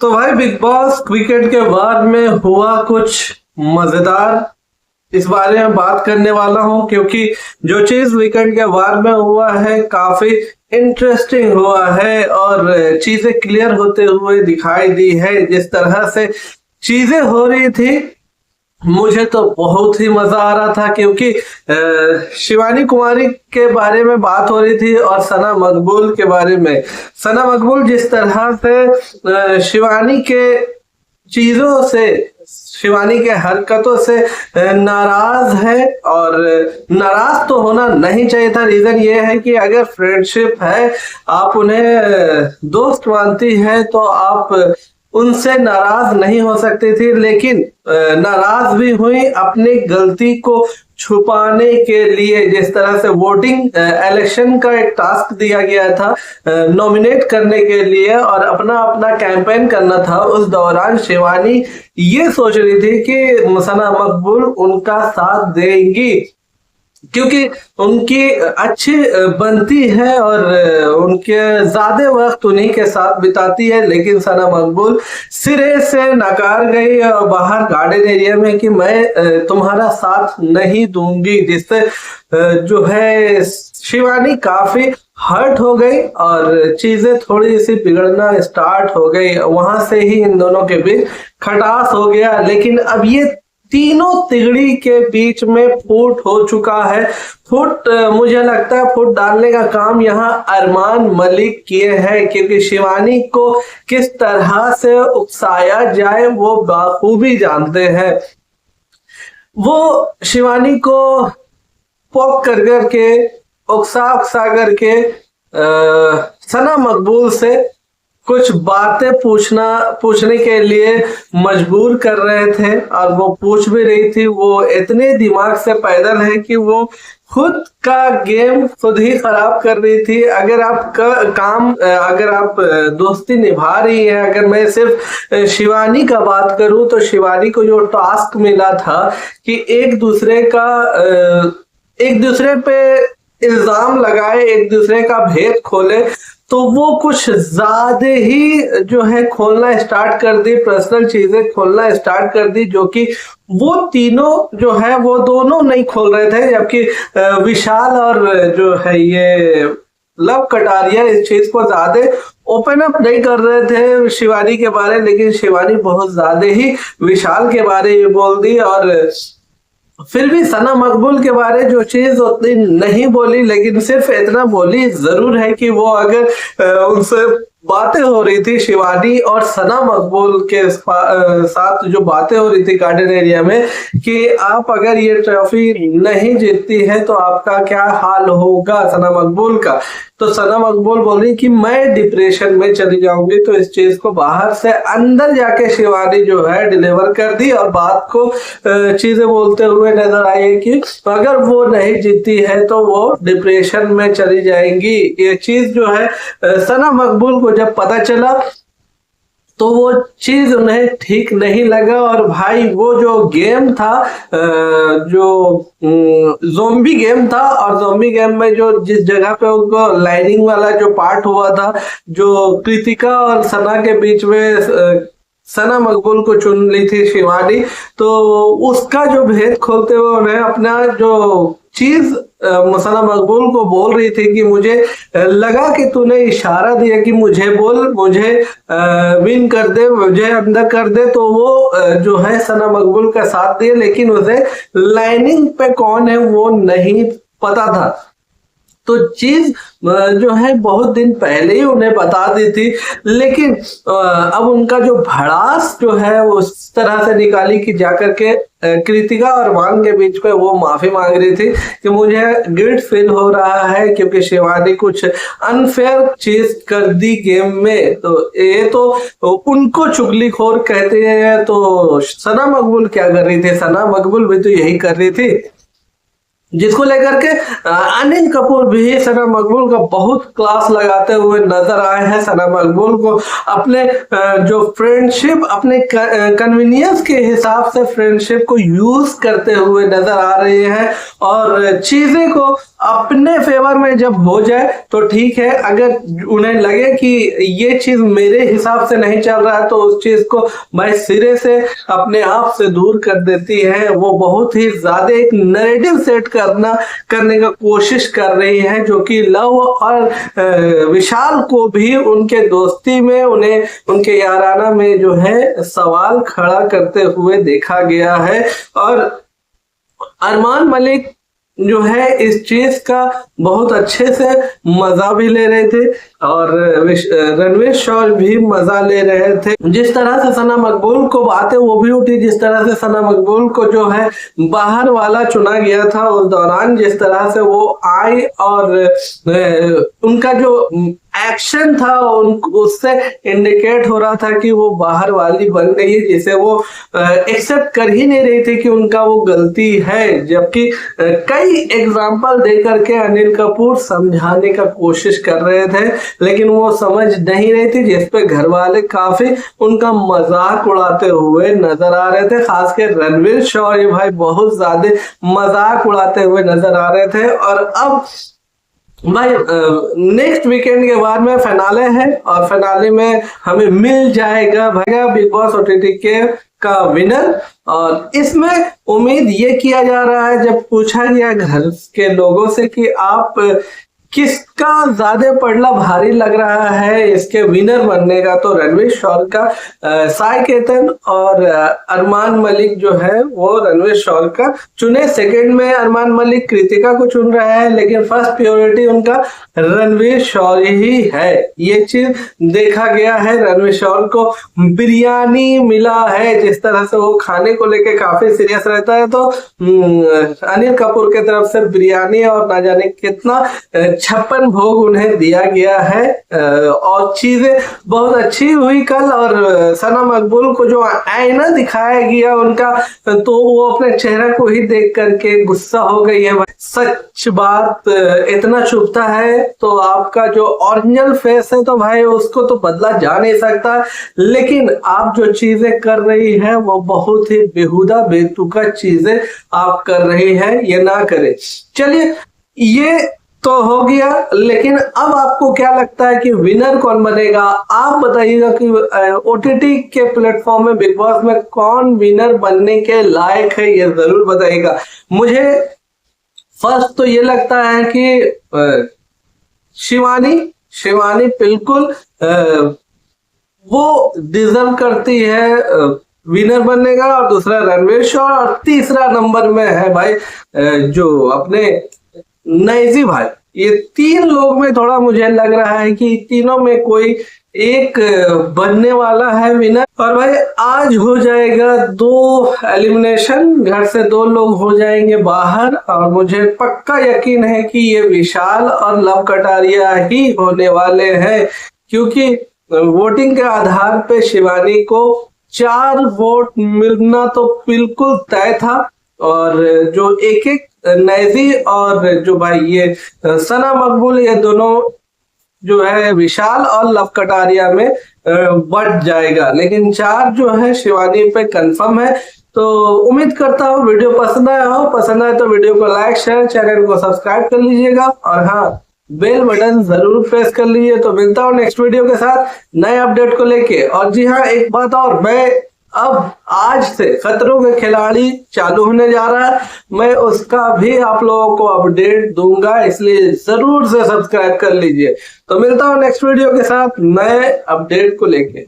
तो भाई big boss weekend के बाद में हुआ कुछ मजेदार, इस बारे में बात करने वाला हूं क्योंकि जो चीज वीकेंड के बाद में हुआ है काफी इंटरेस्टिंग हुआ है और चीजें क्लियर होते हुए दिखाई दी है। जिस तरह से चीजें हो रही थी मुझे तो बहुत ही मजा आ रहा था क्योंकि शिवानी कुमारी के बारे में बात हो रही थी और सना मकबूल के बारे में। सना मकबूल जिस तरह से शिवानी के चीजों से, शिवानी के हरकतों से नाराज है और नाराज तो होना नहीं चाहिए था। रीजन ये है कि अगर फ्रेंडशिप है, आप उन्हें दोस्त मानती है तो आप उनसे नाराज नहीं हो सकती थी, लेकिन नाराज भी हुई अपनी गलती को छुपाने के लिए। जिस तरह से वोटिंग इलेक्शन का एक टास्क दिया गया था नॉमिनेट करने के लिए और अपना अपना कैंपेन करना था, उस दौरान शिवानी ये सोच रही थी कि सना मकबूल उनका साथ देंगी क्योंकि उनकी अच्छी बनती है और उनके ज्यादा वक्त उन्हीं के साथ बिताती है। लेकिन सना मकबूल सिरे से नकार गई और बाहर गार्डन एरिया में कि मैं तुम्हारा साथ नहीं दूंगी, जिससे जो है शिवानी काफी हर्ट हो गई और चीजें थोड़ी सी बिगड़ना स्टार्ट हो गई। वहां से ही इन दोनों के बीच खटास हो गया। लेकिन अब ये तीनों तिगड़ी के बीच में फूट हो चुका है। फूट मुझे लगता है फूट डालने का काम यहाँ अरमान मलिक किए हैं, क्योंकि शिवानी को किस तरह से उकसाया जाए वो बाखूबी जानते हैं। वो शिवानी को पोक कर करके, उकसा उकसा करके सना मकबूल से कुछ बातें पूछने के लिए मजबूर कर रहे थे और वो पूछ भी रही थी। वो इतने दिमाग से पैदल है कि वो खुद का गेम खुद ही खराब कर रही थी। अगर आप अगर आप दोस्ती निभा रही है, अगर मैं सिर्फ शिवानी का बात करूं तो शिवानी को जो टास्क मिला था कि एक दूसरे पे इल्जाम लगाए, एक दूसरे का भेद खोले, तो वो कुछ ज्यादा ही जो है खोलना स्टार्ट कर दी, पर्सनल चीजें खोलना स्टार्ट कर दी, जो कि वो तीनों जो है वो दोनों नहीं खोल रहे थे। जबकि विशाल और जो है ये लव कटारिया इस चीज को ज्यादा ओपन अप नहीं कर रहे थे शिवानी के बारे, लेकिन शिवानी बहुत ज्यादा ही विशाल के बारे में बोल दी। और फिर भी सना मकबूल के बारे जो चीज उतनी नहीं बोली, लेकिन सिर्फ इतना बोली जरूर है कि वो अगर उनसे बातें हो रही थी शिवानी और सना मकबूल के साथ जो बातें हो रही थी गार्डन एरिया में कि आप अगर ये ट्रॉफी नहीं जीतती है तो आपका क्या हाल होगा सना मकबूल का। तो सना मकबूल बोल रही कि मैं डिप्रेशन में चली जाऊंगी। तो इस चीज को बाहर से अंदर जाके शिवानी जो है डिलीवर कर दी और बात को चीजें बोलते हुए नजर आई कि अगर वो नहीं जीतती है तो वो डिप्रेशन में चली जाएंगी। ये चीज जो है सना मकबूल को जब पता चला तो वो चीज उन्हें ठीक नहीं लगा। और भाई वो जो गेम था, जो ज़ोंबी गेम था, और ज़ोंबी गेम में जो जिस जगह पे उनको लाइनिंग वाला जो पार्ट हुआ था, जो कृतिका और सना के बीच में सना मकबूल को चुन ली थी शिवानी, तो उसका जो भेद खोलते हुए उन्हें अपना जो चीज सना मकबूल को बोल रही थी कि मुझे लगा कि तूने इशारा दिया कि मुझे बोल, मुझे विन कर दे, मुझे अंदर कर दे, तो वो जो है सना मकबूल का साथ दिए, लेकिन उसे लाइनिंग पे कौन है वो नहीं पता था। तो चीज जो है बहुत दिन पहले ही उन्हें बता दी थी, लेकिन अब उनका जो भड़ास जो है वो उस तरह से निकाली कि जाकर के कृतिका और वांग के बीच में वो माफी मांग रही थी कि मुझे गिल्ट फील हो रहा है क्योंकि शिवानी कुछ अनफेयर चीज कर दी गेम में। तो ये तो उनको चुगलीखोर कहते हैं। तो सना मकबूल क्या कर रही थी? सना मकबूल भी तो यही कर रही थी। जिसको लेकर के अनिल कपूर भी सना मकबूल का बहुत क्लास लगाते हुए नजर आए हैं। सना मकबूल को अपने जो फ्रेंडशिप, अपने कन्वीनियंस के हिसाब से फ्रेंडशिप को यूज करते हुए नजर आ रहे हैं और चीजें को अपने फेवर में जब हो जाए तो ठीक है, अगर उन्हें लगे कि ये चीज मेरे हिसाब से नहीं चल रहा है तो उस चीज को भाई सिरे से अपने आप से दूर कर देती है। वो बहुत ही ज्यादा एक नैरेटिव सेट करने का कोशिश कर रही है, जो कि लव और विशाल को भी उनके दोस्ती में, उन्हें उनके याराना में जो है सवाल खड़ा करते हुए देखा गया है। और अरमान मलिक जो है इस चीज का बहुत अच्छे से मजा भी ले रहे थे और रणवीर शौर भी मजा ले रहे थे। जिस तरह से सना मकबूल को बातें वो भी उठी, जिस तरह से सना मकबूल को जो है बाहर वाला चुना गया था, उस दौरान जिस तरह से वो आई और उनका जो एक्शन था उससे इंडिकेट हो रहा था कि वो बाहर वाली बन गई है, जिसे वो एक्सेप्ट कर ही नहीं रही थी कि उनका वो गलती है। जबकि कई एग्जाम्पल दे करके अनिल कपूर समझाने का कोशिश कर रहे थे, लेकिन वो समझ नहीं रही थी, जिस पे घर वाले काफी उनका मजाक उड़ाते हुए नजर आ रहे थे। खासकर रणवीर शौरी भाई बहुत ज्यादा मजाक उड़ाते हुए नजर आ रहे थे। और अब भाई नेक्स्ट वीकेंड के बाद में फिनाले है और फिनाले में हमें मिल जाएगा भाई बिग बॉस ओटीटी के का विनर। और इसमें उम्मीद ये किया जा रहा है, जब पूछा गया घर के लोगों से कि आप किसका ज्यादा पड़ला भारी लग रहा है इसके विनर बनने का, तो रणवीर शौर का साई केतन और अरमान मलिक जो है वो रणवीर शौर का चुने। सेकंड में अरमान मलिक कृतिका को चुन रहा है, लेकिन फर्स्ट प्रायोरिटी उनका रणवीर शौर ही है। ये चीज देखा गया है। रणवीर शौर को बिरयानी मिला है, जिस तरह से वो खाने को लेके काफी सीरियस रहता है, तो अनिल कपूर की तरफ से बिरयानी और ना जाने कितना 56 भोग उन्हें दिया गया है। और चीजें बहुत अच्छी हुई कल। और सना मकबूल को जो आईना दिखाया गया उनका, तो वो अपने चेहरे को ही देख करके गुस्सा हो गई है। सच बात इतना चुभता है तो आपका जो ओरिजिनल फेस है तो भाई उसको तो बदला जा नहीं सकता, लेकिन आप जो चीजें कर रही है वो बहुत ही बेहुदा बेतुका चीजें आप कर रही है, ये ना करे। चलिए ये तो हो गया, लेकिन अब आपको क्या लगता है कि विनर कौन बनेगा? आप बताइएगा कि ओटीटी के प्लेटफॉर्म में बिग बॉस में कौन विनर बनने के लायक है, ये जरूर बताइएगा। मुझे फर्स्ट तो ये लगता है कि शिवानी बिल्कुल वो डिजर्व करती है विनर बनने का, और दूसरा रणवीर शौर, और तीसरा नंबर में है भाई जो अपने नैजी भाई। ये तीन लोग में थोड़ा मुझे लग रहा है कि तीनों में कोई एक बनने वाला है विनर। और भाई आज हो जाएगा 2 एलिमिनेशन, घर से 2 लोग हो जाएंगे बाहर, और मुझे पक्का यकीन है कि ये विशाल और लव कटारिया ही होने वाले हैं, क्योंकि वोटिंग के आधार पे शिवानी को 4 वोट मिलना तो बिल्कुल तय था। और जो एक नैजी और जो भाई ये सना मकबूल, ये दोनों जो है विशाल और लव कटारिया में बढ़ जाएगा, लेकिन 4 जो है शिवानी पे कंफर्म है। तो उम्मीद करता हूँ वीडियो पसंद आए तो वीडियो को लाइक शेयर, चैनल को सब्सक्राइब कर लीजिएगा, और हाँ बेल बटन जरूर प्रेस कर लीजिए। तो मिलता हूँ नेक्स्ट वीडियो के साथ नए अपडेट को लेके। और जी हाँ, एक बात और, मैं अब आज से खतरों के खिलाड़ी चालू होने जा रहा है, मैं उसका भी आप लोगों को अपडेट दूंगा, इसलिए जरूर से सब्सक्राइब कर लीजिए। तो मिलता हूँ नेक्स्ट वीडियो के साथ नए अपडेट को लेके।